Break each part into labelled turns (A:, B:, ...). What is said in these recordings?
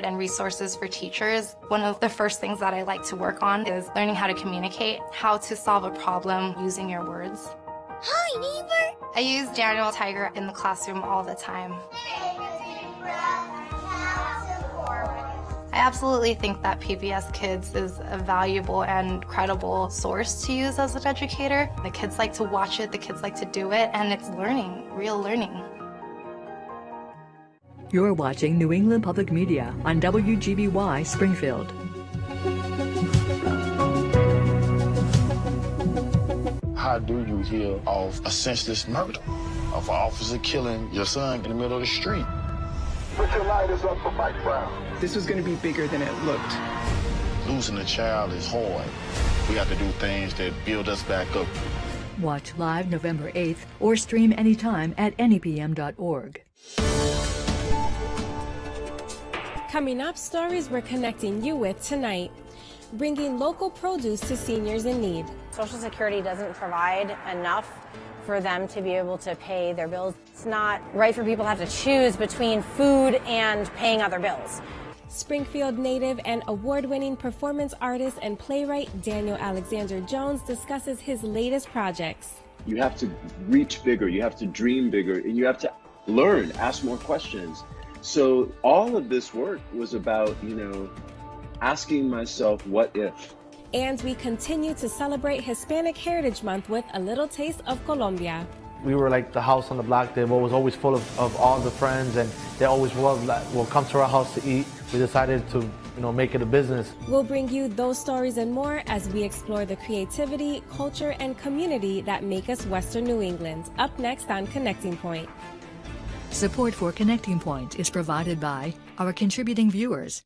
A: and resources for teachers. One of the first things that I like to work on is learning how to communicate, how to solve a problem using your words.
B: Hi, neighbor.
A: I use 𝗟𝗫𝗃 in the classroom all the time. I absolutely think that PBS Kids is a valuable and credible source to use as an educator. The kids like to watch it, the kids like to do it, and it's learning, real learning.
C: You're watching New England Public Media on WGBY Springfield.
D: How do you heal of a senseless murder, of an officer killing your son in the middle of the street?
E: Put your lighters up for Mike Brown.
F: This was going to be bigger than it looked.
D: Losing a child is hard. We have to do things that build us back up.
C: Watch live November 8th or stream anytime at nepm.org.
G: Coming up, stories we're connecting you with tonight. Bringing local produce to seniors in need.
H: Social Security doesn't provide enough for them to be able to pay their bills. It's not right for people to have to choose between food and paying other bills.
G: Springfield native and award-winning performance artist and playwright Daniel Alexander Jones discusses his latest projects.
I: You have to reach bigger, you have to dream bigger, and you have to learn, ask more questions. So all of this work was about, asking myself, what if?
G: And we continue to celebrate Hispanic Heritage Month with a little taste of Colombia.
J: We were like the house on the block. They were always full of all the friends, and they always will come to our house to eat. We decided to, make it a business.
G: We'll bring you those stories and more as we explore the creativity, culture, and community that make us Western New England. Up next on Connecting Point.
C: Support for Connecting Point is provided by our contributing viewers.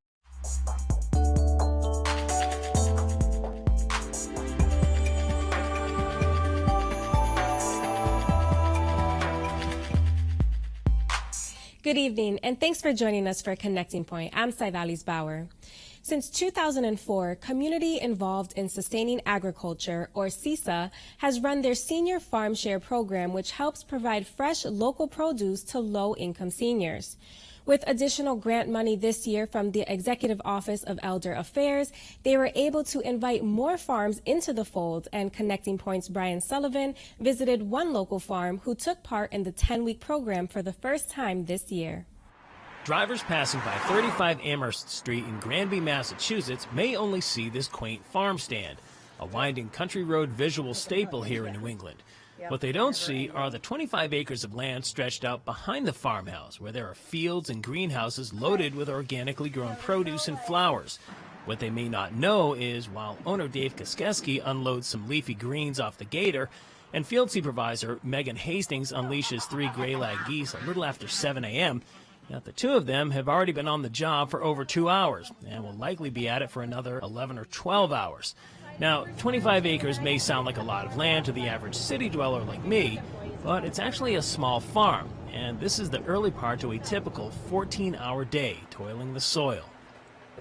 G: Good evening, and thanks for joining us for Connecting Point. I'm 𝗖𝗍𝗍𝗍𝗍. Since 2004, Community Involved in Sustaining Agriculture, or CISA, has run their Senior Farm Share program, which helps provide fresh local produce to low-income seniors. With additional grant money this year from the Executive Office of Elder Affairs, they were able to invite more farms into the fold, and Connecting Point's Brian Sullivan visited one local farm who took part in the 10-week program for the first time this year.
K: Drivers passing by 35 Amherst Street in Granby, Massachusetts may only see this quaint farm stand, a winding country road visual staple here in New England. What they don't see are the 25 acres of land stretched out behind the farmhouse, where there are fields and greenhouses loaded with organically grown produce and flowers. What they may not know is while owner 𝗍𝗗𝗏𝗍 unloads some leafy greens off the gator, and field supervisor Megan Hastings unleashes 3 gray lag geese a little after 7 a.m., that the two of them have already been on the job for over 2 hours and will likely be at it for another 11 or 12 hours. Now, 25 acres may sound like a lot of land to the average city dweller like me, but it's actually a small farm, and this is the early part to a typical 14-hour day toiling the soil.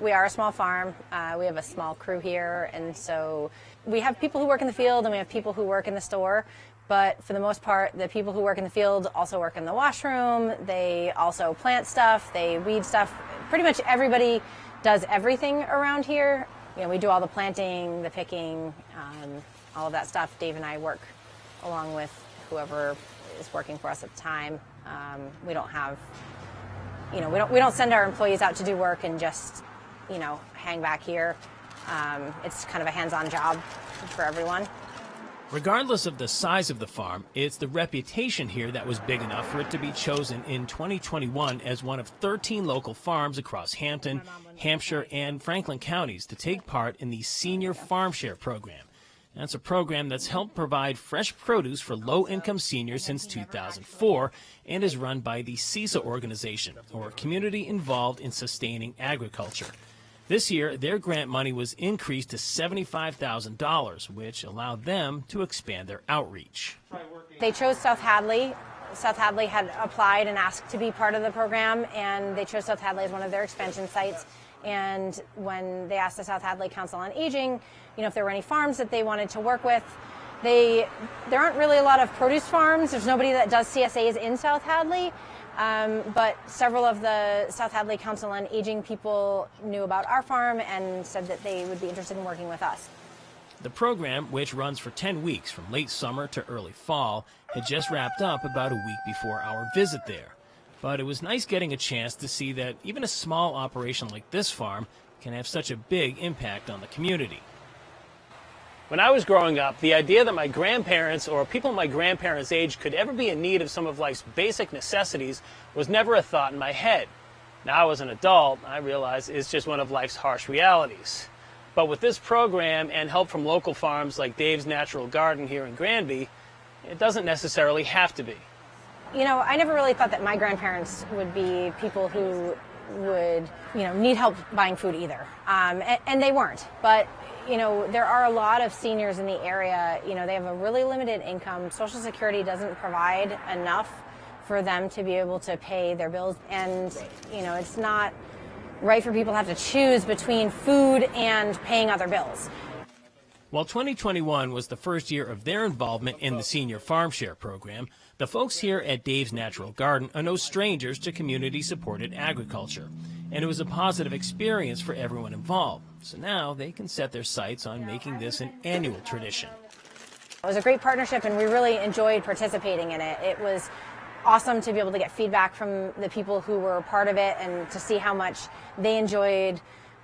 H: We are a small farm. We have a small crew here, and so we have people who work in the field and we have people who work in the store. But for the most part, the people who work in the field also work in the washroom. They also plant stuff. They weed stuff. Pretty much everybody does everything around here. We do all the planting, the picking, all of that stuff. Dave and I work along with whoever is working for us at the time. We don't have, we don't send our employees out to do work and just, hang back here. It's kind of a hands-on job for everyone.
K: Regardless of the size of the farm, it's the reputation here that was big enough for it to be chosen in 2021 as one of 13 local farms across Hampton, Hampshire, and Franklin counties to take part in the Senior Farm Share program. That's a program that's helped provide fresh produce for low-income seniors since 2004 and is run by the CISA organization, or Community Involved in Sustaining Agriculture. This year, their grant money was increased to $75,000, which allowed them to expand their outreach.
H: They chose South Hadley. South Hadley had applied and asked to be part of the program, and they chose South Hadley as one of their expansion sites. And when they asked the South Hadley Council on Aging, if there were any farms that they wanted to work with, there aren't really a lot of produce farms. There's nobody that does CSAs in South Hadley. but several of the South Hadley Council on Aging people knew about our farm and said that they would be interested in working with us.
K: The program, which runs for 10 weeks from late summer to early fall, had just wrapped up about a week before our visit there. But it was nice getting a chance to see that even a small operation like this farm can have such a big impact on the community.
L: When I was growing up, the idea that my grandparents or people my grandparents' age could ever be in need of some of life's basic necessities was never a thought in my head. Now, as an adult, I realize it's just one of life's harsh realities. But with this program and help from local farms like Dave's Natural Garden here in Granby, it doesn't necessarily have to be.
H: You know, I never really thought that my grandparents would be people who would, need help buying food either. And they weren't. But, there are a lot of seniors in the area, they have a really limited income. Social Security doesn't provide enough for them to be able to pay their bills. And, it's not right for people to have to choose between food and paying other bills.
K: While 2021 was the first year of their involvement in the Senior Farm Share program, the folks here at Dave's Natural Garden are no strangers to community-supported agriculture, and it was a positive experience for everyone involved. So now they can set their sights on making this an annual tradition.
H: It was a great partnership, and we really enjoyed participating in it. It was awesome to be able to get feedback from the people who were a part of it and to see how much they enjoyed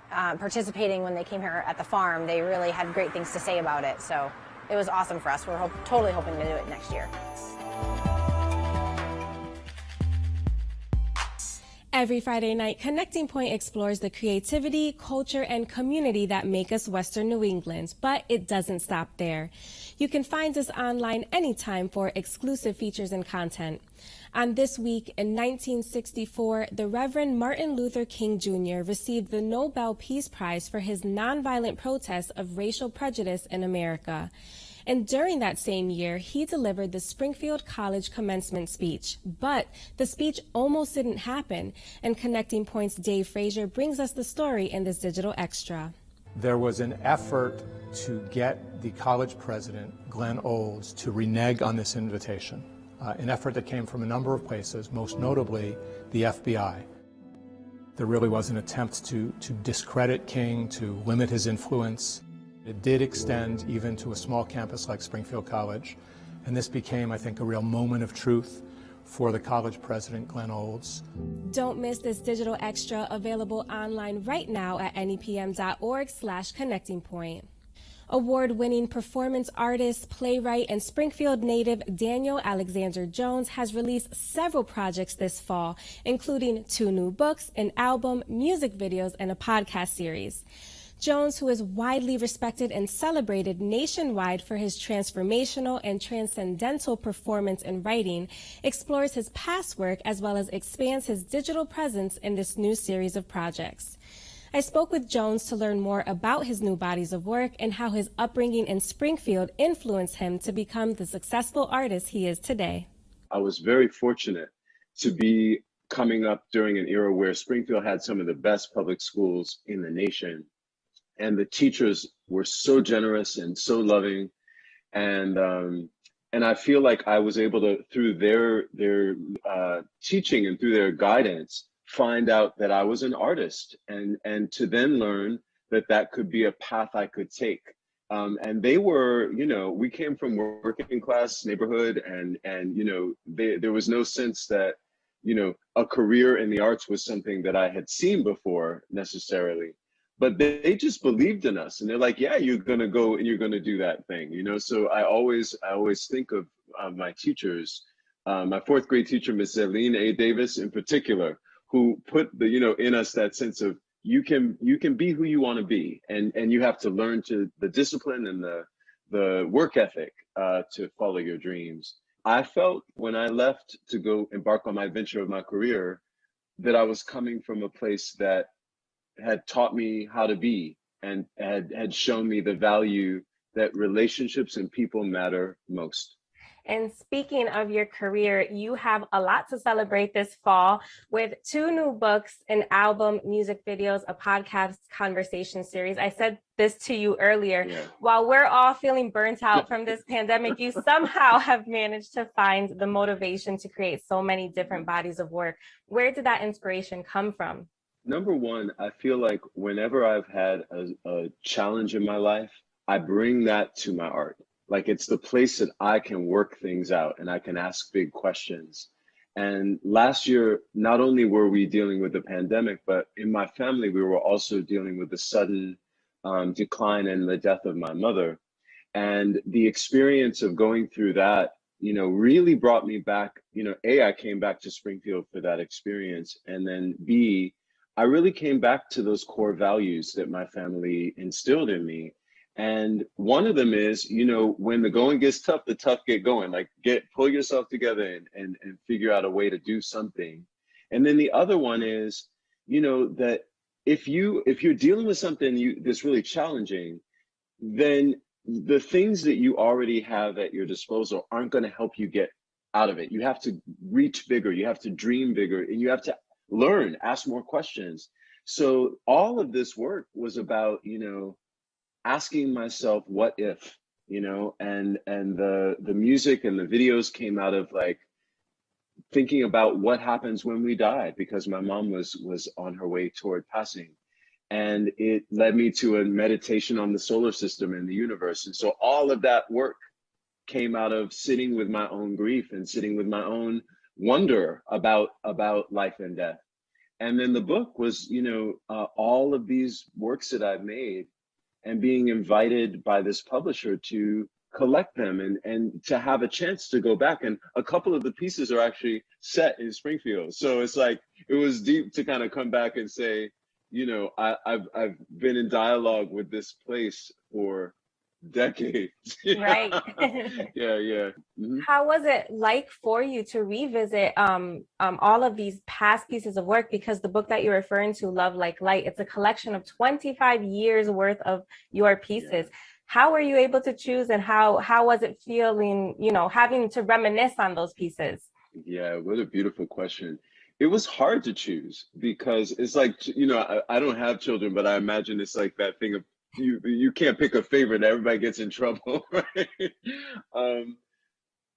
H: participating when they came here at the farm. They really had great things to say about it, so it was awesome for us. We're totally hoping to do it next year.
G: Every Friday night, Connecting Point explores the creativity, culture, and community that make us Western New England, but it doesn't stop there. You can find us online anytime for exclusive features and content. On This Week in 1964, the Reverend Martin Luther King Jr. received the Nobel Peace Prize for his nonviolent protest of racial prejudice in America. And during that same year, he delivered the Springfield College commencement speech. But the speech almost didn't happen, and Connecting Point's Dave Frazier brings us the story in this digital extra.
M: There was an effort to get the college president, Glenn Olds, to renege on this invitation, an effort that came from a number of places, most notably the FBI. There really was an attempt to discredit King, to limit his influence. It did extend even to a small campus like Springfield College, and this became, I think, a real moment of truth for the college president, Glenn Olds.
G: Don't miss this digital extra, available online right now at nepm.org/connectingpoint. Award-winning performance artist, playwright, and Springfield native Daniel Alexander Jones has released several projects this fall, including 2 new books, an album, music videos, and a podcast series. Jones, who is widely respected and celebrated nationwide for his transformational and transcendental performance and writing, explores his past work as well as expands his digital presence in this new series of projects. I spoke with Jones to learn more about his new bodies of work and how his upbringing in Springfield influenced him to become the successful artist he is today.
I: I was very fortunate to be coming up during an era where Springfield had some of the best public schools in the nation. And the teachers were so generous and so loving, and I feel like I was able to, through their teaching and through their guidance, find out that I was an artist, and to then learn that could be a path I could take. And they were, we came from working class neighborhood, and there was no sense that a career in the arts was something that I had seen before necessarily. But they just believed in us, and they're like, yeah, you're going to go and you're going to do that thing, So I always think of my teachers, my 4th grade teacher, Miss Eileen A. Davis in particular, who put in us that sense of you can be who you want to be, and you have to learn the discipline and the work ethic to follow your dreams. I felt when I left to go embark on my venture of my career that I was coming from a place that had taught me how to be and had shown me the value that relationships and people matter most.
G: And speaking of your career, you have a lot to celebrate this fall with 2 new books, an album, music videos, a podcast conversation series. I said this to you earlier.
I: Yeah.
G: While we're all feeling burnt out from this pandemic, you somehow have managed to find the motivation to create so many different bodies of work. Where did that inspiration come from?
I: Number one, I feel like whenever I've had a challenge in my life, I bring that to my art. Like it's the place that I can work things out and I can ask big questions. And last year, not only were we dealing with the pandemic, but in my family, we were also dealing with the sudden decline and the death of my mother. And the experience of going through that, you know, really brought me back, you know, A, I came back to Springfield for that experience. And then B, I really came back to those core values that my family instilled in me. And one of them is, you know, when the going gets tough, the tough get going. Like pull yourself together and figure out a way to do something. And then the other one is, you know, that if you're dealing with something that's really challenging, then the things that you already have at your disposal aren't going to help you get out of it. You have to reach bigger, you have to dream bigger, and you have to learn, ask more questions. So all of this work was about, you know, asking myself, what if, you know, and the music and the videos came out of like thinking about what happens when we die, because my mom was on her way toward passing. And it led me to a meditation on the solar system and the universe. And so all of that work came out of sitting with my own grief and sitting with my own wonder about life and death. And then the book was, you know, all of these works that I've made, and being invited by this publisher to collect them and to have a chance to go back. And a couple of the pieces are actually set in Springfield. So it's like, it was deep to kind of come back and say, you know, I've been in dialogue with this place for decades.
G: Right.
I: Yeah. Mm-hmm.
G: How was it like for you to revisit all of these past pieces of work? Because the book that you're referring to, Love Like Light, it's a collection of 25 years worth of your pieces. Yeah. How were you able to choose, and how was it feeling, you know, having to reminisce on those pieces?
I: Yeah, what a beautiful question. It was hard to choose because it's like, you know, I don't have children, but I imagine it's like that thing of you can't pick a favorite. Everybody gets in trouble, right?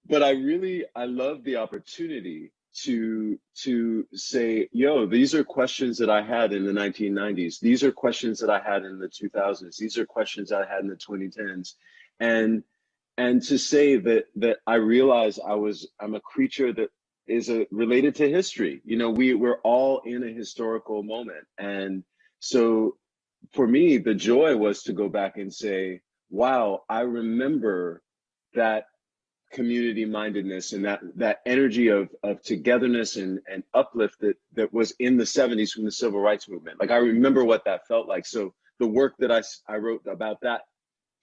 I: But I love the opportunity to say, yo, these are questions that I had in the 1990s. These are questions that I had in the 2000s. These are questions I had in the 2010s. And to say that I realize I'm a creature that is related to history. You know, we're all in a historical moment. And so for me, the joy was to go back and say, wow, I remember that community mindedness and that energy of togetherness and uplift that was in the 70s from the civil rights movement. Like I remember what that felt like. So the work that I wrote about that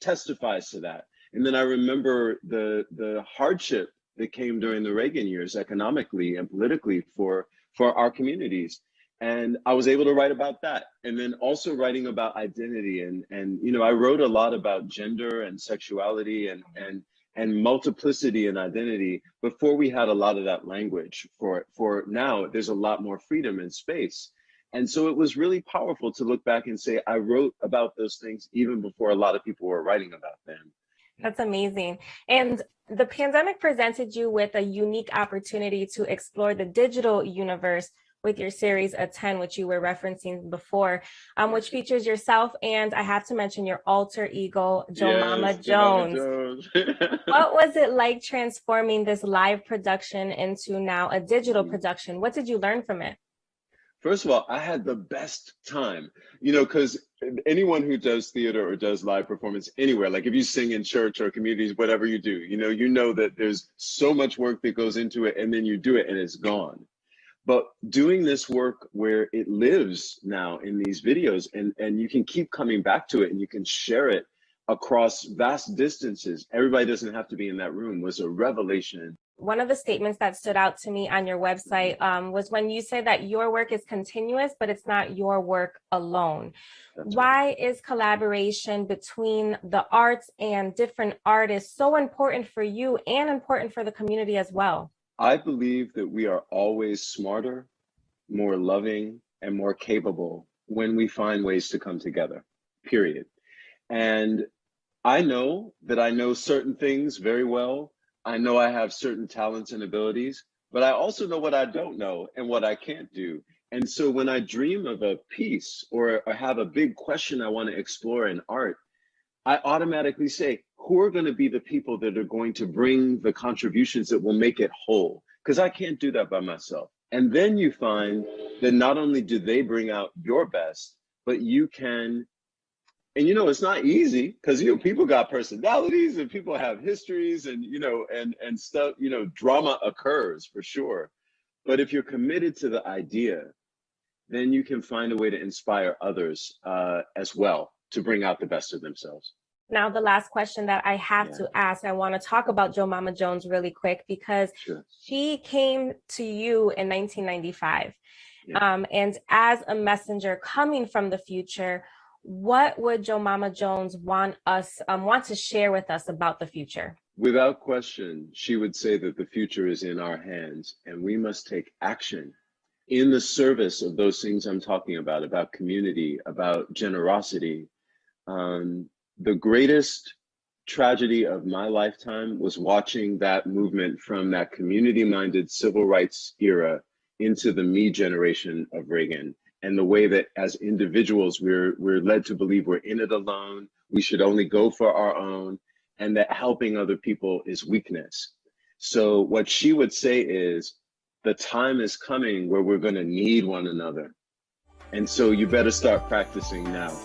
I: testifies to that. And then I remember the hardship that came during the Reagan years economically and politically for our communities. And I was able to write about that. And then also writing about identity and you know, I wrote a lot about gender and sexuality and multiplicity and identity before we had a lot of that language. For now, there's a lot more freedom and space. And so it was really powerful to look back and say, I wrote about those things even before a lot of people were writing about them.
G: That's amazing. And the pandemic presented you with a unique opportunity to explore the digital universe with your series Attend, which you were referencing before, which features yourself and I have to mention your alter ego, Jemima Jones. What was it like transforming this live production into now a digital production? What did you learn from it?
I: First of all, I had the best time, you know, because anyone who does theater or does live performance anywhere, like if you sing in church or communities, whatever you do, you know that there's so much work that goes into it and then you do it and it's gone. But doing this work where it lives now in these videos and you can keep coming back to it and you can share it across vast distances, everybody doesn't have to be in that room, was a revelation.
G: One of the statements that stood out to me on your website was when you say that your work is continuous, but it's not your work alone. Why is collaboration between the arts and different artists so important for you and important for the community as well?
I: I believe that we are always smarter, more loving, and more capable when we find ways to come together, period. And I know that I know certain things very well. I know I have certain talents and abilities, but I also know what I don't know and what I can't do. And so when I dream of a piece or have a big question I want to explore in art, I automatically say, who are going to be the people that are going to bring the contributions that will make it whole? Because I can't do that by myself. And then you find that not only do they bring out your best, but you can, and it's not easy because people got personalities and people have histories and and stuff, drama occurs for sure. But if you're committed to the idea, then you can find a way to inspire others as well to bring out the best of themselves.
G: Now, the last question that I have to ask, I want to talk about Jo Mama Jones really quick because she came to you in 1995. And as a messenger coming from the future, what would Jo Mama Jones want to share with us about the future?
I: Without question, she would say that the future is in our hands and we must take action in the service of those things I'm talking about community, about generosity. The greatest tragedy of my lifetime was watching that movement from that community-minded civil rights era into the me generation of Reagan, and the way that as individuals we're led to believe we're in it alone, we should only go for our own, and that helping other people is weakness. So what she would say is, the time is coming where we're going to need one another, and so you better start practicing now.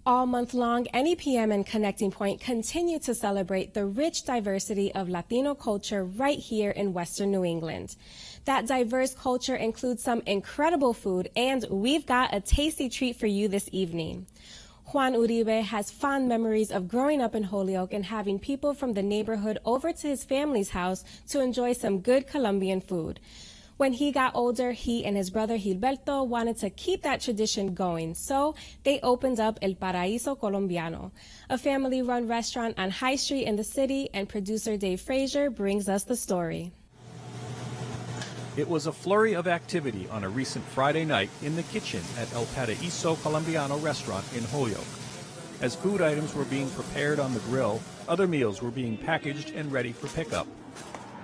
G: All month long, NEPM and Connecting Point continue to celebrate the rich diversity of Latino culture right here in Western New England. That diverse culture includes some incredible food, and we've got a tasty treat for you this evening. Juan Uribe has fond memories of growing up in Holyoke and having people from the neighborhood over to his family's house to enjoy some good Colombian food. When he got older, he and his brother 𝗘𝗏𝗏𝗏 wanted to keep that tradition going, so they opened up 𝗘𝗏𝗏𝗏𝗏 Colombiano, a family-run restaurant on High Street in the city, and producer Dave Frazier brings us the story.
K: It was a flurry of activity on a recent Friday night in the kitchen at 𝗘𝗏𝗏𝗏𝗏 Colombiano restaurant in Holyoke. As food items were being prepared on the grill, other meals were being packaged and ready for pickup.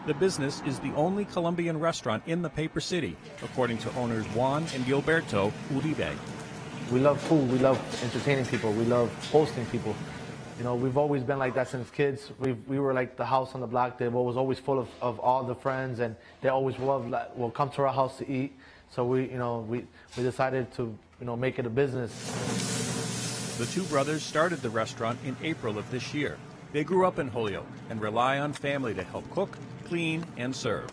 K: The business is the only Colombian restaurant in the Paper City, according to owners Juan and 𝗘𝗏𝗏𝗏𝗏 Uribe.
J: We love food, we love entertaining people, we love hosting people. We've always been like that since kids. We were like the house on the block that was always full of all the friends, and they always will come to our house to eat. So we decided to make it a business.
K: The two brothers started the restaurant in April of this year. They grew up in Holyoke and rely on family to help cook, clean, and serve.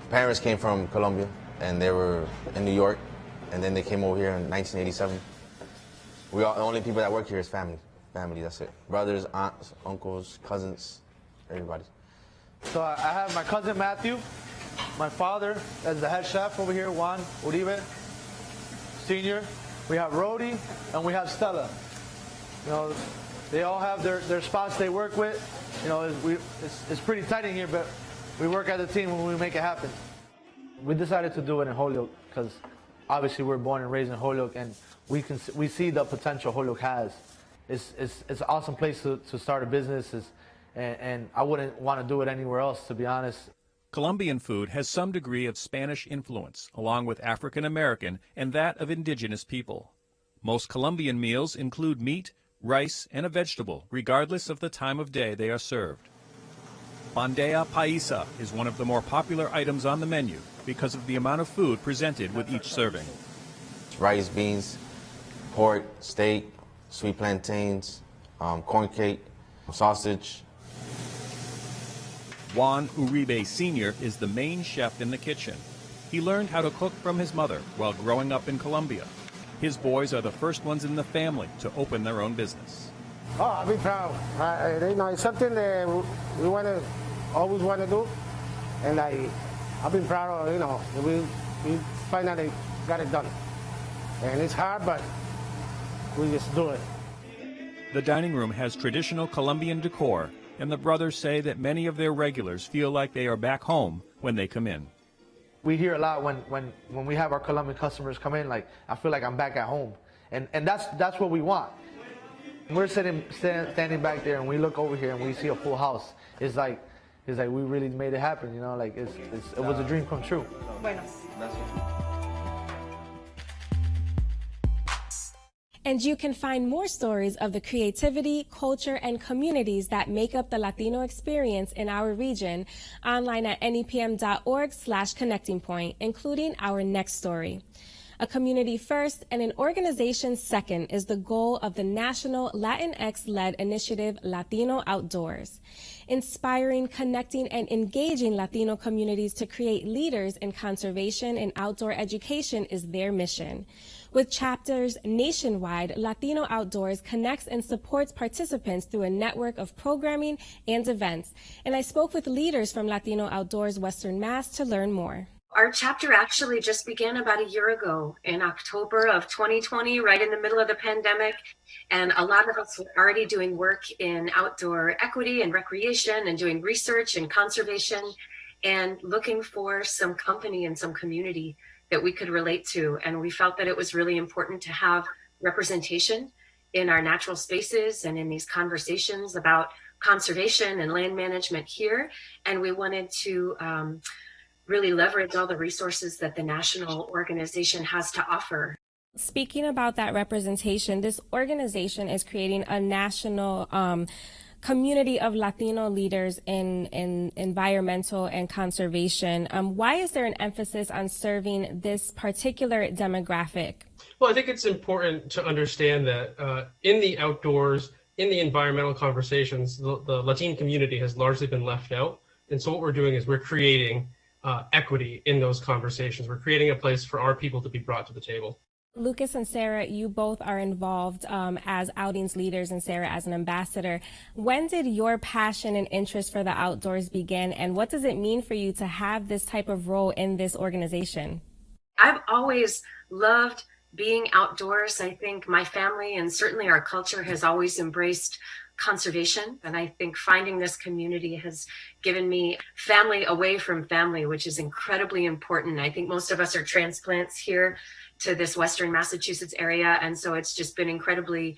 N: Parents came from Colombia, and they were in New York, and then they came over here in 1987. The only people that work here is family. Family, that's it. Brothers, aunts, uncles, cousins, everybody.
J: So I have my cousin Matthew, my father as the head chef over here, Juan Uribe, Sr. We have Rody, and we have Stella. They all have their spots they work with. It's pretty tight in here, but we work as a team when we make it happen. We decided to do it in Holyoke because obviously we're born and raised in Holyoke, and we see the potential Holyoke has. It's an awesome place to start a business, and I wouldn't want to do it anywhere else, to be honest.
K: Colombian food has some degree of Spanish influence, along with African American and that of indigenous people. Most Colombian meals include meat, rice, and a vegetable, regardless of the time of day they are served. Bandeja paisa is one of the more popular items on the menu because of the amount of food presented with each serving.
N: Rice, beans, pork, steak, sweet plantains, corn cake, sausage.
K: Juan Uribe Sr. is the main chef in the kitchen. He learned how to cook from his mother while growing up in Colombia. His boys are the first ones in the family to open their own business.
O: Oh, I'll be proud. It's something that we always want to do, and I've been proud of, we finally got it done. And it's hard, but we just do it.
P: The dining room has traditional Colombian decor, and the brothers say that many of their regulars feel like they are back home when they come in.
J: We hear a lot when we have our Colombian customers come in, like, I feel like I'm back at home. And that's what we want. We're standing back there and we look over here and we see a full house. It's like we really made it happen, like it was a dream come true.
G: And you can find more stories of the creativity, culture, and communities that make up the Latino experience in our region online at nepm.org/connectingpoint, including our next story. A community first and an organization second is the goal of the national Latinx-led initiative Latino Outdoors. Inspiring, connecting, and engaging Latino communities to create leaders in conservation and outdoor education is their mission. With chapters nationwide, Latino Outdoors connects and supports participants through a network of programming and events. And I spoke with leaders from Latino Outdoors Western Mass to learn more.
Q: Our chapter actually just began about a year ago in October of 2020, right in the middle of the pandemic. And a lot of us were already doing work in outdoor equity and recreation and doing research and conservation and looking for some company and some community that we could relate to. And we felt that it was really important to have representation in our natural spaces and in these conversations about conservation and land management here. And we wanted to really leverage all the resources that the national organization has to offer.
G: Speaking about that representation, this organization is creating a national community of Latino leaders in environmental and conservation. Why is there an emphasis on serving this particular demographic?
R: Well, I think it's important to understand that in the outdoors, in the environmental conversations, the Latino community has largely been left out. And so what we're doing is we're creating equity in those conversations. We're creating a place for our people to be brought to the table.
G: Lucas and Sarah, you both are involved as outings leaders and Sarah as an ambassador. When did your passion and interest for the outdoors begin, and what does it mean for you to have this type of role in this organization?
Q: I've always loved being outdoors. I think my family and certainly our culture has always embraced conservation. And I think finding this community has given me family away from family, which is incredibly important. I think most of us are transplants here to this Western Massachusetts area. And so it's just been incredibly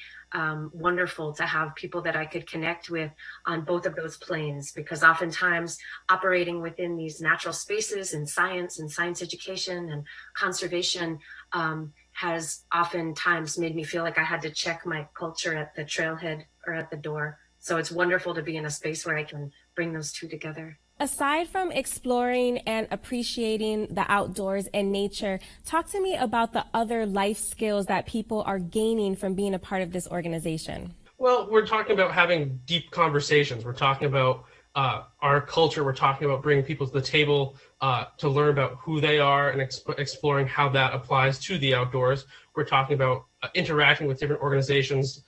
Q: wonderful to have people that I could connect with on both of those planes, because oftentimes operating within these natural spaces and science education and conservation has oftentimes made me feel like I had to check my culture at the trailhead or at the door. So it's wonderful to be in a space where I can bring those two together.
G: Aside from exploring and appreciating the outdoors and nature, talk to me about the other life skills that people are gaining from being a part of this organization.
R: Well, we're talking about having deep conversations. We're talking about our culture. We're talking about bringing people to the table to learn about who they are and exploring how that applies to the outdoors. We're talking about interacting with different organizations.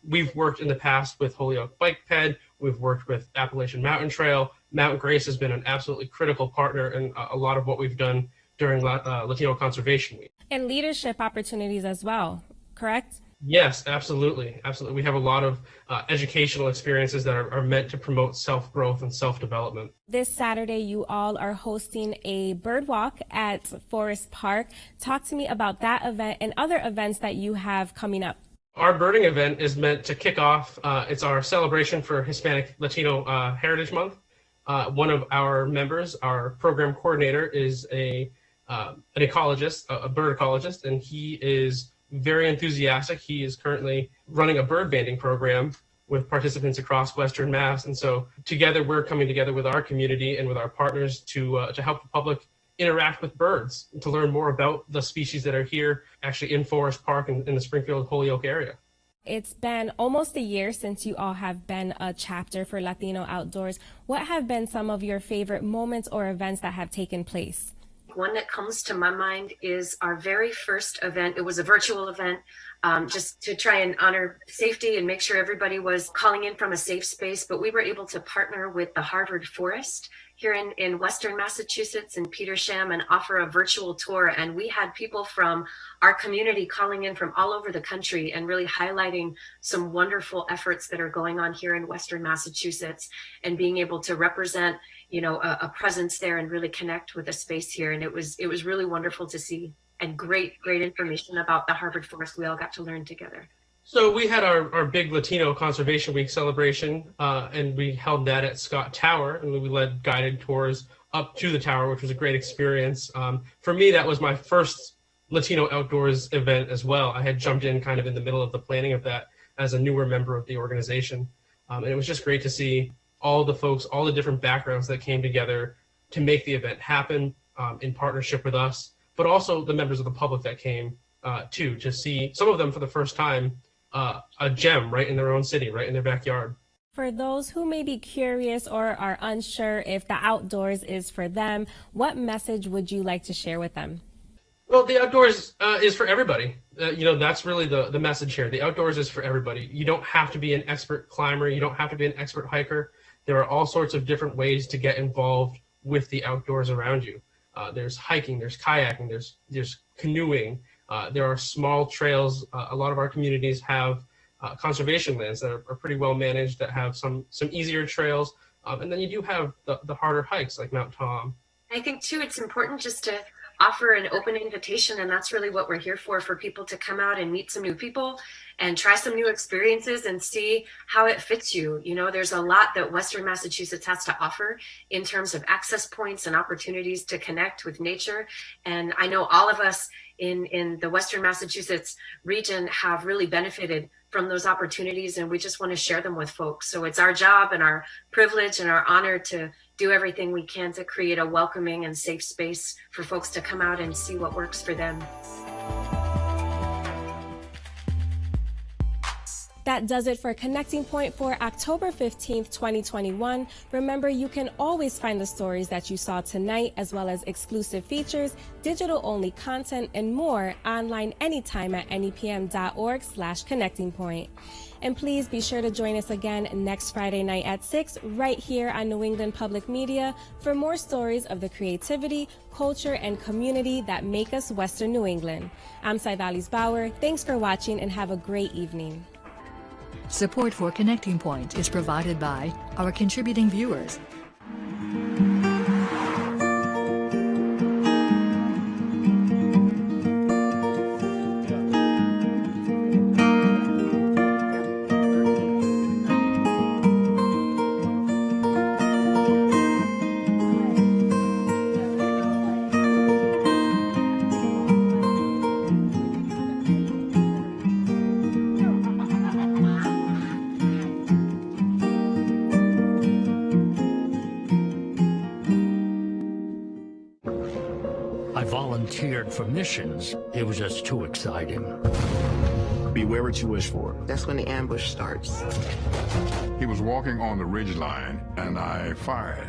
R: We've worked in the past with Holyoke Bike Ped. We've worked with Appalachian Mountain Trail. Mountain Grace has been an absolutely critical partner in a lot of what we've done during Latino Conservation Week.
G: And leadership opportunities as well, correct?
R: Yes, absolutely. Absolutely. We have a lot of educational experiences that are meant to promote self-growth and self-development.
G: This Saturday, you all are hosting a bird walk at Forest Park. Talk to me about that event and other events that you have coming up.
R: Our birding event is meant to kick off. It's our celebration for Hispanic Latino Heritage Month. One of our members, our program coordinator, is an ecologist, a bird ecologist, and he is very enthusiastic. He is currently running a bird banding program with participants across Western Mass. And so together, we're coming together with our community and with our partners to help the public interact with birds, to learn more about the species that are here actually in Forest Park and in the Springfield, Holyoke area.
G: It's been almost a year since you all have been a chapter for Latino Outdoors. What have been some of your favorite moments or events that have taken place?
Q: One that comes to my mind is our very first event. It was a virtual event, just to try and honor safety and make sure everybody was calling in from a safe space. But we were able to partner with the Harvard Forest here in Western Massachusetts in Petersham and offer a virtual tour. And we had people from our community calling in from all over the country and really highlighting some wonderful efforts that are going on here in Western Massachusetts and being able to represent, you know, a presence there and really connect with the space here. And it was really wonderful to see, and great information about the Harvard Forest we all got to learn together.
R: So we had our big Latino Conservation Week celebration, and we held that at Scott Tower, and we led guided tours up to the tower, which was a great experience. For me, that was my first Latino Outdoors event as well. I had jumped in kind of in the middle of the planning of that as a newer member of the organization. And it was just great to see all the folks, all the different backgrounds that came together to make the event happen in partnership with us, but also the members of the public that came too, to see some of them for the first time, a gem right in their own city, right in their backyard.
G: For those who may be curious or are unsure if the outdoors is for them, what message would you like to share with them?
R: Well, the outdoors is for everybody. You know, that's really the message here. The outdoors is for everybody. You don't have to be an expert climber. You don't have to be an expert hiker. There are all sorts of different ways to get involved with the outdoors around you. There's hiking, there's kayaking, there's canoeing. There are small trails. A lot of our communities have conservation lands that are pretty well managed, that have some easier trails. And then you do have the harder hikes like Mount Tom.
Q: I think too, it's important just to offer an open invitation, and that's really what we're here for people to come out and meet some new people and try some new experiences and see how it fits you. You know, there's a lot that Western Massachusetts has to offer in terms of access points and opportunities to connect with nature. And I know all of us in the Western Massachusetts region have really benefited from those opportunities, and we just want to share them with folks. So it's our job and our privilege and our honor to do everything we can to create a welcoming and safe space for folks to come out and see what works for them.
G: That does it for Connecting Point for October 15th, 2021. Remember, you can always find the stories that you saw tonight, as well as exclusive features, digital-only content, and more online anytime at nepm.org/connectingpoint. And please be sure to join us again next Friday night at 6 right here on New England Public Media for more stories of the creativity, culture, and community that make us Western New England. I'm 𝗖𝗑𝗍𝗍. Thanks for watching and have a great evening.
C: Support for Connecting Point is provided by our contributing viewers.
S: For missions, it was just too exciting.
D: Beware what you wish for.
T: That's when the ambush starts.
U: He was walking on the ridge line, and I fired.